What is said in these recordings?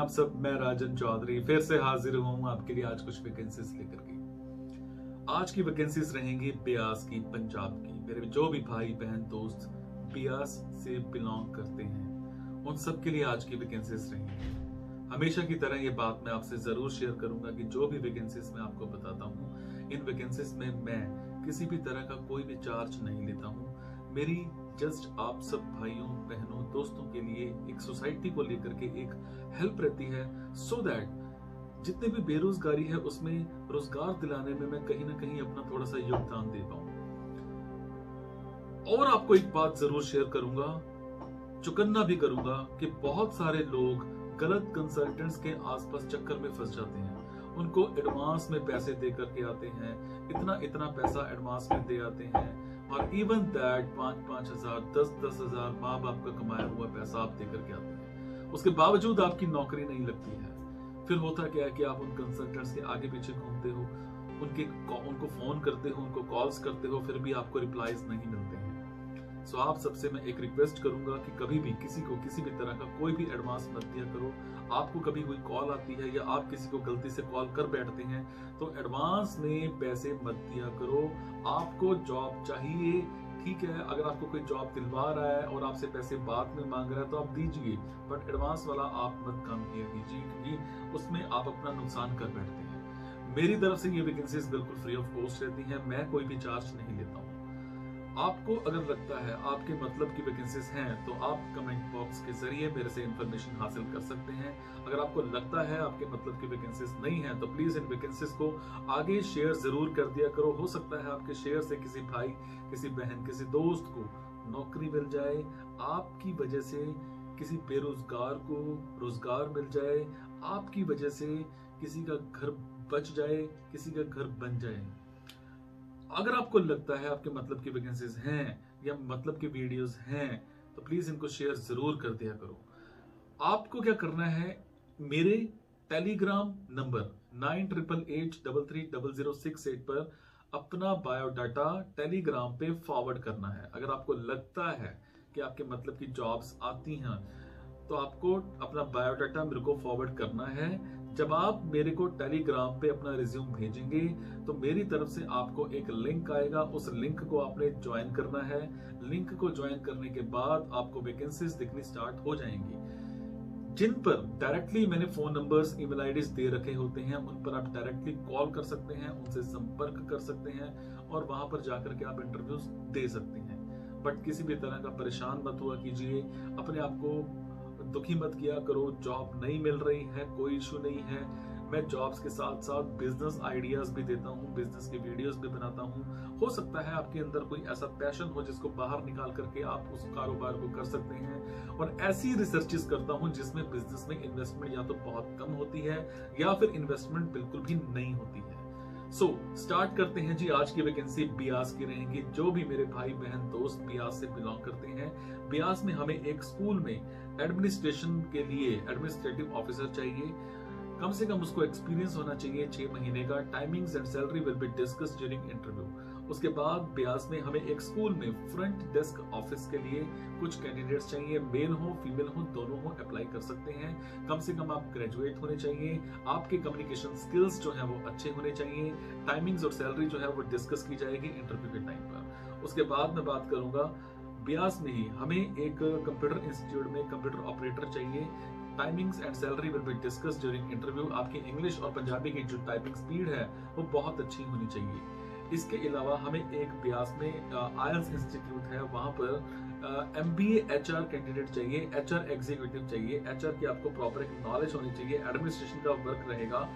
आप सब? मैं राजन चौधरी फिर से हाजिर हुआ हूं आपके लिए आज कुछ वैकेंसीज लेकर के। आज की वैकेंसीज रहेंगी ब्यास की, पंजाब की। मेरे जो भी भाई बहन दोस्त ब्यास से बिलोंग करते हैं उन सब के लिए आज की वैकेंसीज रहेंगी। हमेशा की तरह ये बात मैं आपसे जरूर शेयर करूंगा कि जो भी वैकेंसीज मैं आपको बताता हूँ इन वैकेंसीज में मैं किसी भी तरह का कोई भी चार्ज नहीं लेता हूँ। मेरी जस्ट आप सब भाइयों बहनों दोस्तों के लिए एक सोसाइटी को लेकर के एक हेल्प रहती है, सो दैट जितने भी बेरोजगारी है उसमें रोजगार दिलाने में मैं कहीं ना कहीं अपना थोड़ा सा योगदान दे पाऊं। और आपको एक बात जरूर शेयर करूंगा, चुकन्ना भी करूंगा कि बहुत सारे लोग गलत कंसल्टेंट्स के आसपास चक्कर में फंस जाते हैं। उनको एडवांस में पैसे दे करके आते हैं, इतना इतना पैसा एडवांस में दे आते हैं और इवन दैट 5-5 हजार 10-10 हजार माँ बाप का कमाया हुआ पैसा आप दे करके आते हैं। उसके बावजूद आपकी नौकरी नहीं लगती है। फिर होता क्या है कि आप उन कंसल्टेंट्स के आगे पीछे घूमते हो, उनको फोन करते हो, उनको कॉल्स करते हो, फिर भी आपको रिप्लाईज नहीं मिलते हैं। सो आप सबसे मैं एक रिक्वेस्ट करूंगा कि कभी भी किसी को किसी भी तरह का कोई भी एडवांस मत दिया करो। आपको कभी कोई कॉल आती है या आप किसी को गलती से कॉल कर बैठते हैं तो एडवांस में पैसे मत दिया करो। आपको जॉब चाहिए, ठीक है, अगर आपको कोई जॉब दिलवा रहा है और आपसे पैसे बाद में मांग रहा है तो आप दीजिए, बट एडवांस वाला आप मत काम किया कीजिए क्योंकि उसमें आप अपना नुकसान कर बैठते हैं। मेरी तरफ से ये वैकेंसीज बिल्कुल फ्री ऑफ कॉस्ट रहती हैं, मैं कोई भी चार्ज नहीं लेता हूँ। आपको अगर लगता है आपके मतलब की वैकेंसीज हैं तो आप कमेंट बॉक्स के जरिए मेरे से इंफॉर्मेशन हासिल कर सकते हैं। अगर आपको लगता है आपके मतलब की वैकेंसीज नहीं है तो प्लीज इन वैकेंसीज को आगे शेयर जरूर कर दिया करो। हो सकता है आपके शेयर से किसी भाई, किसी बहन, किसी दोस्त को नौकरी मिल जाए, आपकी वजह से किसी बेरोजगार को रोजगार मिल जाए, आपकी वजह से किसी का घर बच जाए, किसी का घर बन जाए। अगर आपको लगता है आपके मतलब की वैकेंसीज हैं या मतलब की वीडियोस हैं तो प्लीज इनको शेयर जरूर कर दिया करो। आपको क्या करना है, मेरे टेलीग्राम नंबर 9888330068 पर अपना बायोडाटा टेलीग्राम पे फॉरवर्ड करना है। अगर आपको लगता है कि आपके मतलब की जॉब्स आती हैं तो आपको अपना बायोडाटा मेरे को फॉरवर्ड करना है। जब आप मेरे को टेलीग्राम पे अपना रिज्यूम भेजेंगे तो मेरी तरफ से आपको एक लिंक आएगा, उस लिंक को आपने ज्वाइन करना है। लिंक को ज्वाइन करने के बाद आपको वैकेंसीज दिखनी स्टार्ट हो जाएंगी। जिन पर डायरेक्टली मैंने फोन नंबर्स, ईमेल आईडीज दे रखे होते हैं उन पर आप डायरेक्टली कॉल कर सकते हैं, उनसे संपर्क कर सकते हैं और वहां पर जाकर के आप इंटरव्यूज दे सकते हैं। बट किसी भी तरह का परेशान मत हुआ कीजिए, अपने आप को दुखी मत किया करो। जॉब नहीं मिल रही है कोई इशू नहीं है, मैं जॉब्स के साथ साथ बिजनेस आइडियाज भी देता हूँ, बिजनेस की वीडियोस भी बनाता हूँ। हो सकता है आपके अंदर कोई ऐसा पैशन हो जिसको बाहर निकाल करके आप उस कारोबार को कर सकते हैं। और ऐसी रिसर्चेस करता हूँ जिसमें बिजनेस में इन्वेस्टमेंट या तो बहुत कम होती है या फिर इन्वेस्टमेंट बिल्कुल भी नहीं होती है। सो स्टार्ट करते हैं जी। आज की वैकेंसी ब्यास की रहेंगी। जो भी मेरे भाई बहन दोस्त ब्यास से बिलोंग करते हैं, ब्यास में हमें एक स्कूल में एडमिनिस्ट्रेशन के लिए एडमिनिस्ट्रेटिव ऑफिसर चाहिए। कम से कम उसको एक्सपीरियंस होना चाहिए 6 महीने का। Timings and salary will be discussed during interview. उसके बाद ब्यास में हमें एक स्कूल में फ्रंट डेस्क ऑफिस के लिए कुछ कैंडिडेट्स चाहिए, मेल हो फीमेल हो दोनों हो, अप्लाई कर सकते हैं। कम से कम आप ग्रेजुएट होने चाहिए, आपके कम्युनिकेशन स्किल्स जो है वो अच्छे होने चाहिए। टाइमिंग्स और सैलरी जो है वो डिस्कस की जाएगी इंटरव्यू के टाइम पर। उसके बाद मैं बात करूंगा ब्यास में ही हमें एक कंप्यूटर इंस्टीट्यूट में कंप्यूटर ऑपरेटर चाहिए। Timings and salary will be discussed during interview. आपकी इंग्लिश और पंजाबी की जो टाइपिंग स्पीड है वो बहुत अच्छी होनी चाहिए। इसके अलावा हमें एक ब्यास में आयल्स इंस्टीट्यूट है, वहां पर MBA HR कैंडिडेट चाहिए, HR एग्जीक्यूटिव चाहिए। HR की आपको प्रॉपर एक नॉलेज होनी चाहिए, एडमिनिस्ट्रेशन का वर्क रहेगा,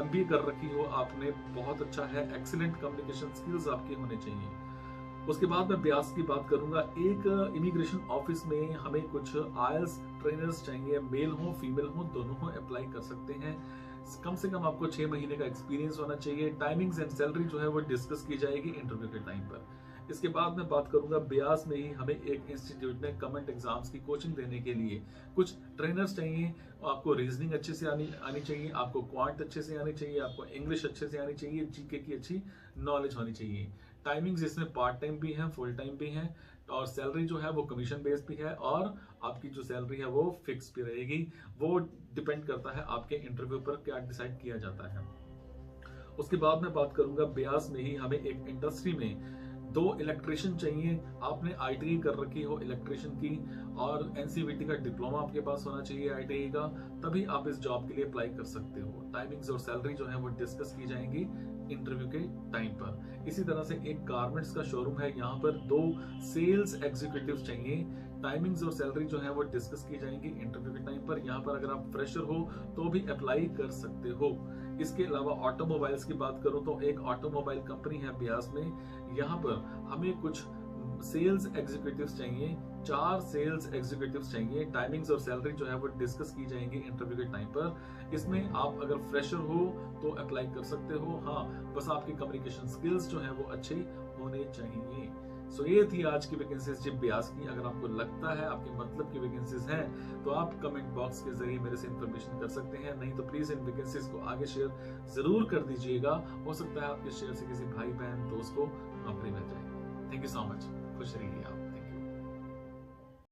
MBA कर रखी हो आपने, बहुत अच्छा है, एक्सीलेंट कम्युनिकेशन स्किल्स आपके होने चाहिए। उसके बाद मैं ब्यास की बात करूंगा। एक इमिग्रेशन ऑफिस में हमें कुछ आयल्स ट्रेनर्स चाहिए, मेल हो फीमेल हो दोनों हो, अप्लाई कर सकते हैं। कम से कम आपको 6 महीने का एक्सपीरियंस होना चाहिए। टाइमिंग्स एंड सैलरी जो है वो डिस्कस की जाएगी इंटरव्यू के टाइम पर। इसके बाद मैं बात करूंगा ब्यास में ही हमें एक इंस्टीट्यूट में गवर्नमेंट एग्जाम्स की कोचिंग देने के लिए कुछ ट्रेनर्स चाहिए। आपको रीजनिंग अच्छे से आनी चाहिए, आपको क्वांट अच्छे से आनी चाहिए, आपको इंग्लिश अच्छे से आनी चाहिए, जीके की अच्छी नॉलेज होनी चाहिए। टाइमिंग्स इसमें पार्ट टाइम भी है, फुल टाइम भी है और सैलरी जो है वो कमीशन बेस्ड भी है, और आपकी जो सैलरी है वो फिक्स भी रहेगी। वो डिपेंड करता है आपके इंटरव्यू पर क्या डिसाइड किया जाता है। उसके बाद मैं बात करूंगा ब्यास में ही हमें एक इंडस्ट्री में 2 इलेक्ट्रिशियन चाहिए। आपने आईटीआई कर रखी हो इलेक्ट्रिशियन की, और एनसीवीटी का डिप्लोमा आपके पास होना चाहिए आईटीआई का, तभी आप इस जॉब के लिए अप्लाई कर सकते हो। टाइमिंग्स और सैलरी जो है वो डिस्कस की जाएंगी इंटरव्यू के टाइम पर। इसी तरह से एक गारमेंट्स का शोरूम है, यहाँ पर 2 सेल्स एग्जीक्यूटिव चाहिए। टाइमिंग्स और सैलरी जो है वो डिस्कस की जाएंगी इंटरव्यू के टाइम पर। यहाँ पर अगर आप फ्रेशर हो तो भी अप्लाई कर सकते हो। इसके अलावा ऑटोमोबाइल्स की बात करूं तो एक ऑटोमोबाइल कंपनी है ब्यास में, यहाँ पर हमें कुछ सेल्स एग्जीक्यूटिव्स चाहिए, 4 सेल्स एग्जीक्यूटिव्स चाहिए। टाइमिंग्स और सैलरी जो है वो डिस्कस की जाएंगी इंटरव्यू के टाइम पर। इसमें आप अगर फ्रेशर हो तो अप्लाई कर सकते हो, हाँ बस आपकी कम्युनिकेशन स्किल्स जो है वो अच्छे होने चाहिए। सो ये थी आज की वैकेंसीज ब्यास की। अगर आपको लगता है आपके मतलब की वैकेंसीज हैं तो आप कमेंट बॉक्स के जरिए मेरे से इंफॉर्मेशन कर सकते हैं, नहीं तो प्लीज इन वैकेंसीज को आगे शेयर जरूर कर दीजिएगा। हो सकता है आपके शेयर से किसी भाई बहन दोस्त को नौकरी मिल जाए। थैंक यू सो मच, खुश रहिए आप।